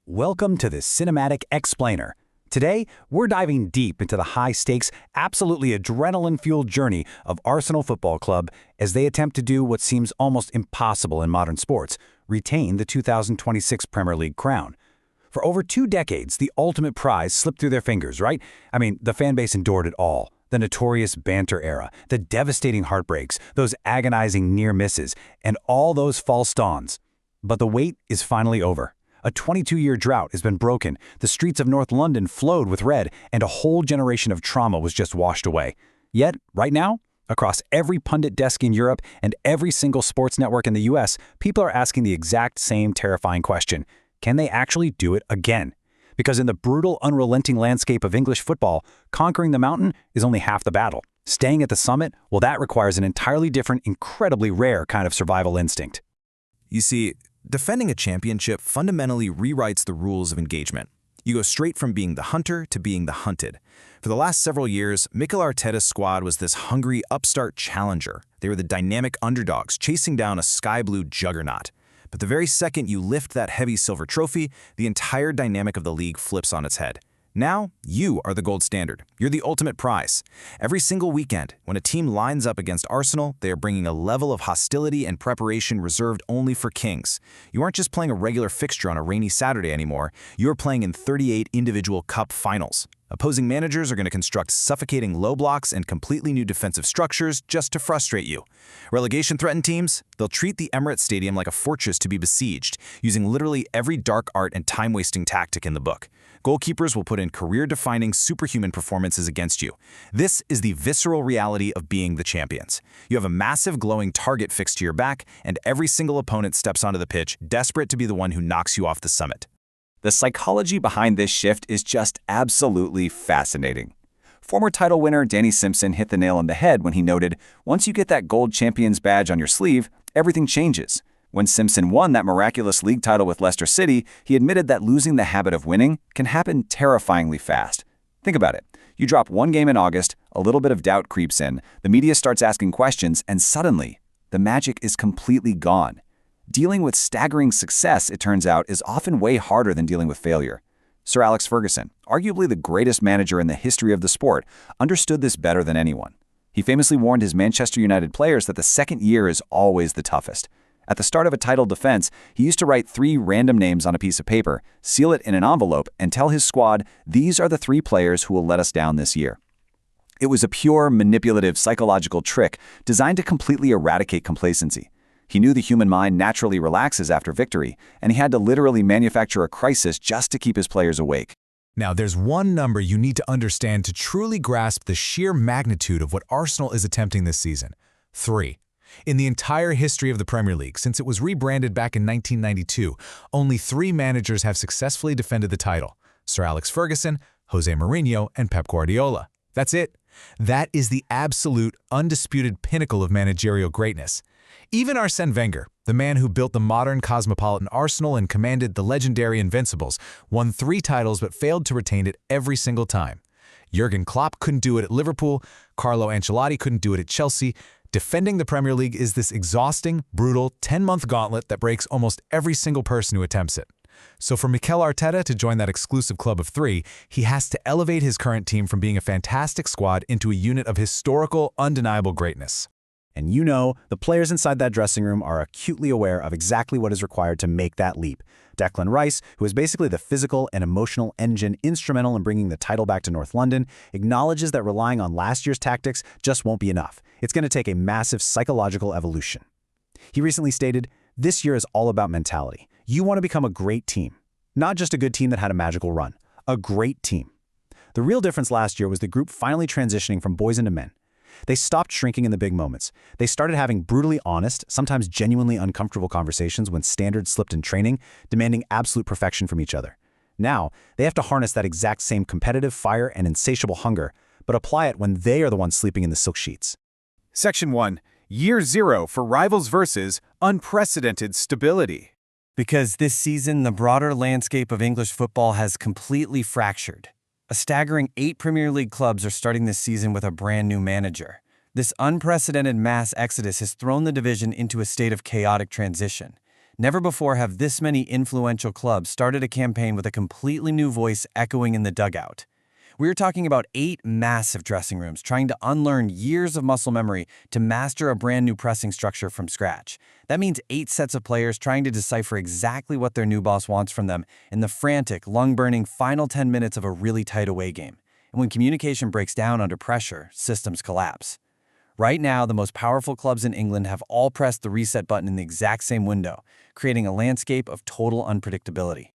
Welcome to the Cinematic Explainer. Today, we're diving deep into the high-stakes, absolutely adrenaline-fueled journey of Arsenal Football Club as they attempt to do what seems almost impossible in modern sports, retain the 2026 Premier League crown. For over 2 decades, the ultimate prize slipped through their fingers, right? I mean, the fan base endured it all. The notorious banter era, the devastating heartbreaks, those agonizing near misses, and all those false dawns. But the wait is finally over. A 22-year drought has been broken, the streets of North London flowed with red, and a whole generation of trauma was just washed away. Yet, right now, across every pundit desk in Europe and every single sports network in the US, people are asking the exact same terrifying question. Can they actually do it again? Because in the brutal, unrelenting landscape of English football, conquering the mountain is only half the battle. Staying at the summit, well, that requires an entirely different, incredibly rare kind of survival instinct. You see, defending a championship fundamentally rewrites the rules of engagement. You go straight from being the hunter to being the hunted. For the last several years, Mikel Arteta's squad was this hungry, upstart challenger. They were the dynamic underdogs chasing down a sky-blue juggernaut. But the very second you lift that heavy silver trophy, the entire dynamic of the league flips on its head. Now, you are the gold standard. You're the ultimate prize. Every single weekend, when a team lines up against Arsenal, they are bringing a level of hostility and preparation reserved only for kings. You aren't just playing a regular fixture on a rainy Saturday anymore. You're playing in 38 individual cup finals. Opposing managers are going to construct suffocating low blocks and completely new defensive structures just to frustrate you. Relegation-threatened teams, they'll treat the Emirates Stadium like a fortress to be besieged, using literally every dark art and time-wasting tactic in the book. Goalkeepers will put in career-defining superhuman performances against you. This is the visceral reality of being the champions. You have a massive glowing target fixed to your back, and every single opponent steps onto the pitch, desperate to be the one who knocks you off the summit. The psychology behind this shift is just absolutely fascinating. Former title winner Danny Simpson hit the nail on the head when he noted, once you get that gold champion's badge on your sleeve, everything changes. When Simpson won that miraculous league title with Leicester City, he admitted that losing the habit of winning can happen terrifyingly fast. Think about it. You drop one game in August, a little bit of doubt creeps in, the media starts asking questions, and suddenly, the magic is completely gone. Dealing with staggering success, it turns out, is often way harder than dealing with failure. Sir Alex Ferguson, arguably the greatest manager in the history of the sport, understood this better than anyone. He famously warned his Manchester United players that the second year is always the toughest. At the start of a title defense, he used to write 3 random names on a piece of paper, seal it in an envelope, and tell his squad, these are the 3 players who will let us down this year. It was a pure, manipulative, psychological trick designed to completely eradicate complacency. He knew the human mind naturally relaxes after victory, and he had to literally manufacture a crisis just to keep his players awake. Now, there's one number you need to understand to truly grasp the sheer magnitude of what Arsenal is attempting this season. 3. In the entire history of the Premier League, since it was rebranded back in 1992, only 3 managers have successfully defended the title: Sir Alex Ferguson, Jose Mourinho, and Pep Guardiola. That's it. That is the absolute, undisputed pinnacle of managerial greatness. Even Arsène Wenger, the man who built the modern cosmopolitan Arsenal and commanded the legendary Invincibles, won 3 titles but failed to retain it every single time. Jurgen Klopp couldn't do it at Liverpool, Carlo Ancelotti couldn't do it at Chelsea. Defending the Premier League is this exhausting, brutal, 10-month gauntlet that breaks almost every single person who attempts it. So for Mikel Arteta to join that exclusive club of 3, he has to elevate his current team from being a fantastic squad into a unit of historical, undeniable greatness. And you know, the players inside that dressing room are acutely aware of exactly what is required to make that leap. Declan Rice, who is basically the physical and emotional engine instrumental in bringing the title back to North London, acknowledges that relying on last year's tactics just won't be enough. It's going to take a massive psychological evolution. He recently stated, "This year is all about mentality. You want to become a great team. Not just a good team that had a magical run. A great team." The real difference last year was the group finally transitioning from boys into men. They stopped shrinking in the big moments. They started having brutally honest, sometimes genuinely uncomfortable conversations when standards slipped in training, demanding absolute perfection from each other. Now, they have to harness that exact same competitive fire and insatiable hunger, but apply it when they are the ones sleeping in the silk sheets. Section 1. Year 0 for rivals versus unprecedented stability. Because this season, the broader landscape of English football has completely fractured. A staggering 8 Premier League clubs are starting this season with a brand new manager. This unprecedented mass exodus has thrown the division into a state of chaotic transition. Never before have this many influential clubs started a campaign with a completely new voice echoing in the dugout. We are talking about 8 massive dressing rooms trying to unlearn years of muscle memory to master a brand new pressing structure from scratch. That means 8 sets of players trying to decipher exactly what their new boss wants from them in the frantic, lung-burning final 10 minutes of a really tight away game. And when communication breaks down under pressure, systems collapse. Right now, the most powerful clubs in England have all pressed the reset button in the exact same window, creating a landscape of total unpredictability.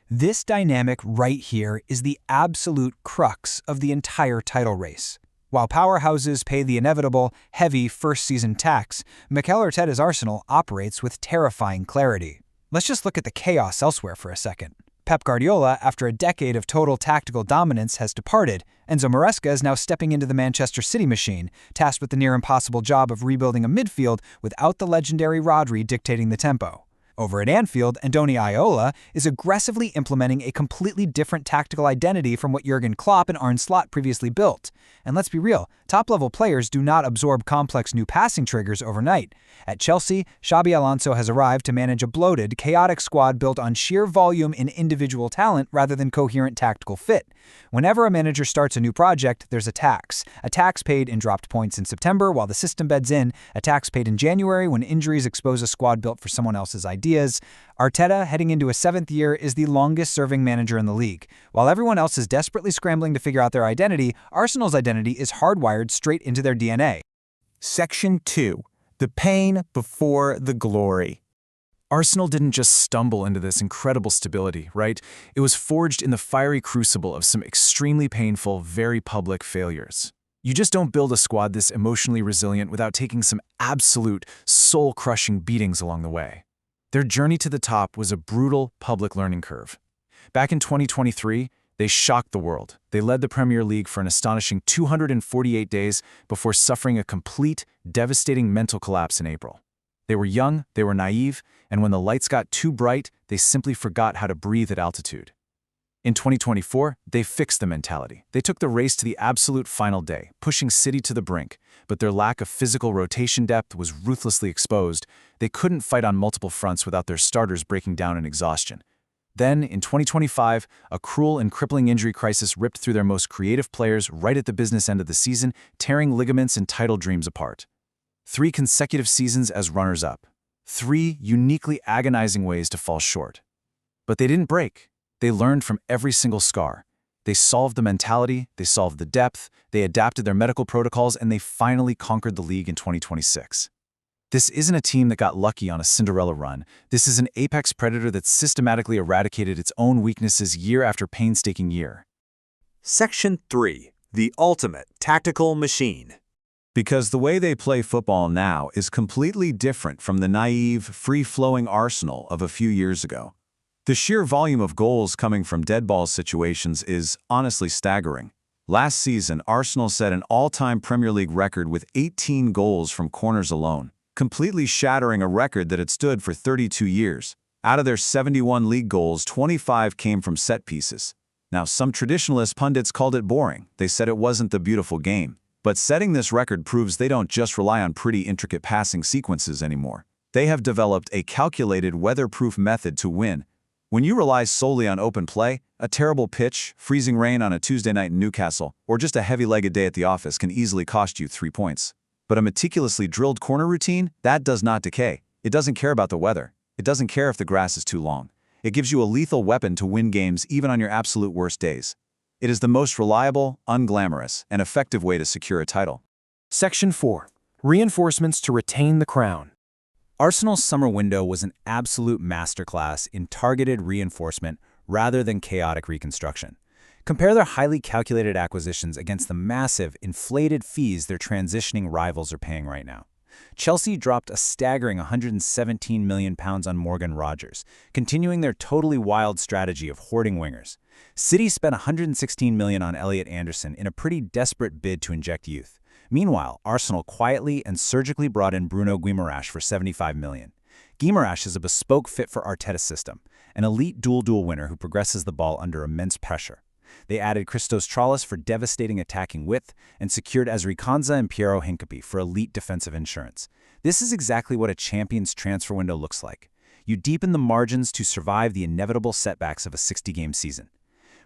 This dynamic right here is the absolute crux of the entire title race. While powerhouses pay the inevitable, heavy first-season tax, Mikel Arteta's Arsenal operates with terrifying clarity. Let's just look at the chaos elsewhere for a second. Pep Guardiola, after a decade of total tactical dominance, has departed. Enzo Maresca is now stepping into the Manchester City machine, tasked with the near-impossible job of rebuilding a midfield without the legendary Rodri dictating the tempo. Over at Anfield, Andoni Iraola is aggressively implementing a completely different tactical identity from what Jurgen Klopp and Arne Slot previously built. And let's be real, top-level players do not absorb complex new passing triggers overnight. At Chelsea, Xabi Alonso has arrived to manage a bloated, chaotic squad built on sheer volume and individual talent rather than coherent tactical fit. Whenever a manager starts a new project, there's a tax. A tax paid in dropped points in September while the system beds in, a tax paid in January when injuries expose a squad built for someone else's ideas. Arteta, heading into a 7th year, is the longest-serving manager in the league. While everyone else is desperately scrambling to figure out their identity, Arsenal's identity is hardwired straight into their DNA. Section 2. The pain before the glory. Arsenal didn't just stumble into this incredible stability, right? It was forged in the fiery crucible of some extremely painful, very public failures. You just don't build a squad this emotionally resilient without taking some absolute, soul-crushing beatings along the way. Their journey to the top was a brutal public learning curve. Back in 2023, they shocked the world. They led the Premier League for an astonishing 248 days before suffering a complete, devastating mental collapse in April. They were young, they were naive, and when the lights got too bright, they simply forgot how to breathe at altitude. In 2024, they fixed the mentality. They took the race to the absolute final day, pushing City to the brink, but their lack of physical rotation depth was ruthlessly exposed. They couldn't fight on multiple fronts without their starters breaking down in exhaustion. Then, in 2025, a cruel and crippling injury crisis ripped through their most creative players right at the business end of the season, tearing ligaments and title dreams apart. 3 consecutive seasons as runners-up. 3 uniquely agonizing ways to fall short. But they didn't break. They learned from every single scar. They solved the mentality, they solved the depth, they adapted their medical protocols, and they finally conquered the league in 2026. This isn't a team that got lucky on a Cinderella run. This is an apex predator that systematically eradicated its own weaknesses year after painstaking year. Section 3. The ultimate tactical machine. Because the way they play football now is completely different from the naive, free-flowing Arsenal of a few years ago. The sheer volume of goals coming from dead ball situations is honestly staggering. Last season, Arsenal set an all-time Premier League record with 18 goals from corners alone, completely shattering a record that had stood for 32 years. Out of their 71 league goals, 25 came from set pieces. Now, some traditionalist pundits called it boring. They said it wasn't the beautiful game. But setting this record proves they don't just rely on pretty intricate passing sequences anymore. They have developed a calculated, weatherproof method to win. When you rely solely on open play, a terrible pitch, freezing rain on a Tuesday night in Newcastle, or just a heavy-legged day at the office can easily cost you 3 points. But a meticulously drilled corner routine, that does not decay. It doesn't care about the weather. It doesn't care if the grass is too long. It gives you a lethal weapon to win games even on your absolute worst days. It is the most reliable, unglamorous, and effective way to secure a title. Section 4. Reinforcements to retain the crown. Arsenal's summer window was an absolute masterclass in targeted reinforcement rather than chaotic reconstruction. Compare their highly calculated acquisitions against the massive, inflated fees their transitioning rivals are paying right now. Chelsea dropped a staggering £117 million on Morgan Rogers, continuing their totally wild strategy of hoarding wingers. City spent £116 million on Elliot Anderson in a pretty desperate bid to inject youth. Meanwhile, Arsenal quietly and surgically brought in Bruno Guimaraes for £75 million. Guimaraes is a bespoke fit for Arteta's system, an elite dual winner who progresses the ball under immense pressure. They added Christos Tzolis for devastating attacking width and secured Ezri Konsa and Piero Hincapié for elite defensive insurance. This is exactly what a champion's transfer window looks like. You deepen the margins to survive the inevitable setbacks of a 60-game season.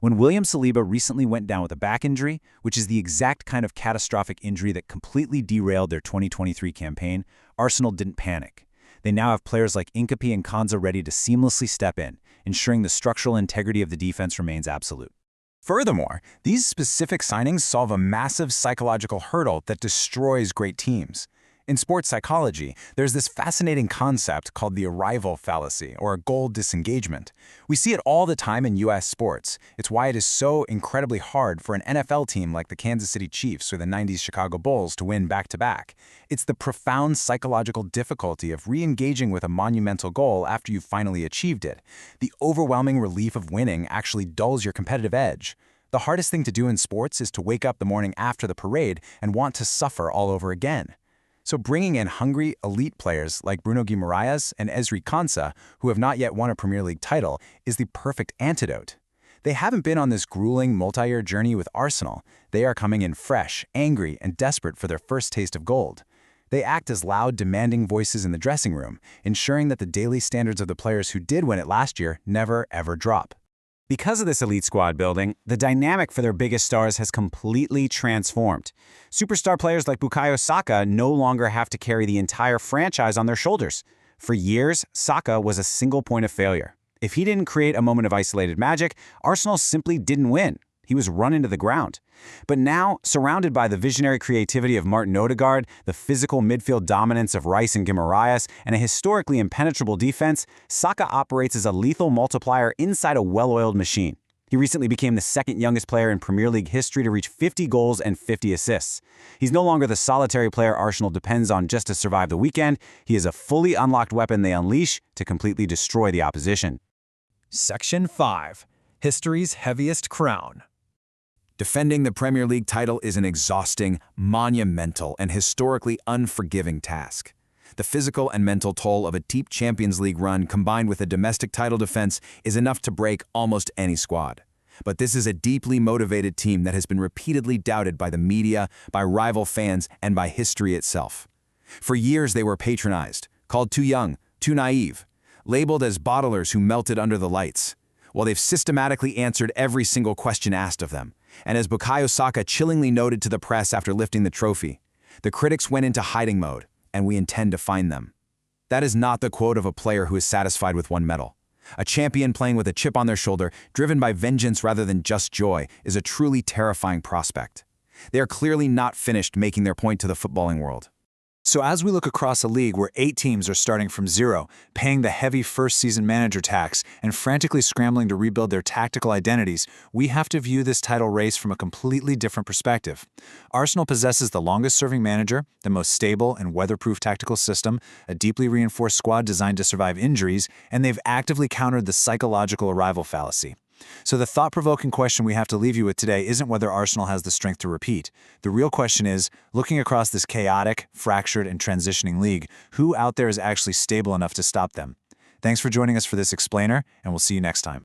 When William Saliba recently went down with a back injury, which is the exact kind of catastrophic injury that completely derailed their 2023 campaign, Arsenal didn't panic. They now have players like Hincapié and Konsa ready to seamlessly step in, ensuring the structural integrity of the defense remains absolute. Furthermore, these specific signings solve a massive psychological hurdle that destroys great teams. In sports psychology, there's this fascinating concept called the arrival fallacy, or goal disengagement. We see it all the time in U.S. sports. It's why it is so incredibly hard for an NFL team like the Kansas City Chiefs or the 90s Chicago Bulls to win back-to-back. It's the profound psychological difficulty of re-engaging with a monumental goal after you've finally achieved it. The overwhelming relief of winning actually dulls your competitive edge. The hardest thing to do in sports is to wake up the morning after the parade and want to suffer all over again. So bringing in hungry, elite players like Bruno Guimaraes and Ezri Konsa, who have not yet won a Premier League title, is the perfect antidote. They haven't been on this grueling multi-year journey with Arsenal. They are coming in fresh, angry, and desperate for their first taste of gold. They act as loud, demanding voices in the dressing room, ensuring that the daily standards of the players who did win it last year never, ever drop. Because of this elite squad building, the dynamic for their biggest stars has completely transformed. Superstar players like Bukayo Saka no longer have to carry the entire franchise on their shoulders. For years, Saka was a single point of failure. If he didn't create a moment of isolated magic, Arsenal simply didn't win. He was run into the ground. But now, surrounded by the visionary creativity of Martin Odegaard, the physical midfield dominance of Rice and Guimaraes, and a historically impenetrable defense, Saka operates as a lethal multiplier inside a well-oiled machine. He recently became the second youngest player in Premier League history to reach 50 goals and 50 assists. He's no longer the solitary player Arsenal depends on just to survive the weekend. He is a fully unlocked weapon they unleash to completely destroy the opposition. Section 5. History's Heaviest Crown. Defending the Premier League title is an exhausting, monumental, and historically unforgiving task. The physical and mental toll of a deep Champions League run combined with a domestic title defense is enough to break almost any squad. But this is a deeply motivated team that has been repeatedly doubted by the media, by rival fans, and by history itself. For years they were patronized, called too young, too naive, labeled as bottlers who melted under the lights. Well, they've systematically answered every single question asked of them. And as Bukayo Saka chillingly noted to the press after lifting the trophy, the critics went into hiding mode, and we intend to find them. That is not the quote of a player who is satisfied with one medal. A champion playing with a chip on their shoulder, driven by vengeance rather than just joy, is a truly terrifying prospect. They are clearly not finished making their point to the footballing world. So as we look across a league where 8 teams are starting from zero, paying the heavy first-season manager tax, and frantically scrambling to rebuild their tactical identities, we have to view this title race from a completely different perspective. Arsenal possesses the longest-serving manager, the most stable and weatherproof tactical system, a deeply reinforced squad designed to survive injuries, and they've actively countered the psychological arrival fallacy. So the thought-provoking question we have to leave you with today isn't whether Arsenal has the strength to repeat. The real question is, looking across this chaotic, fractured, and transitioning league, who out there is actually stable enough to stop them? Thanks for joining us for this explainer, and we'll see you next time.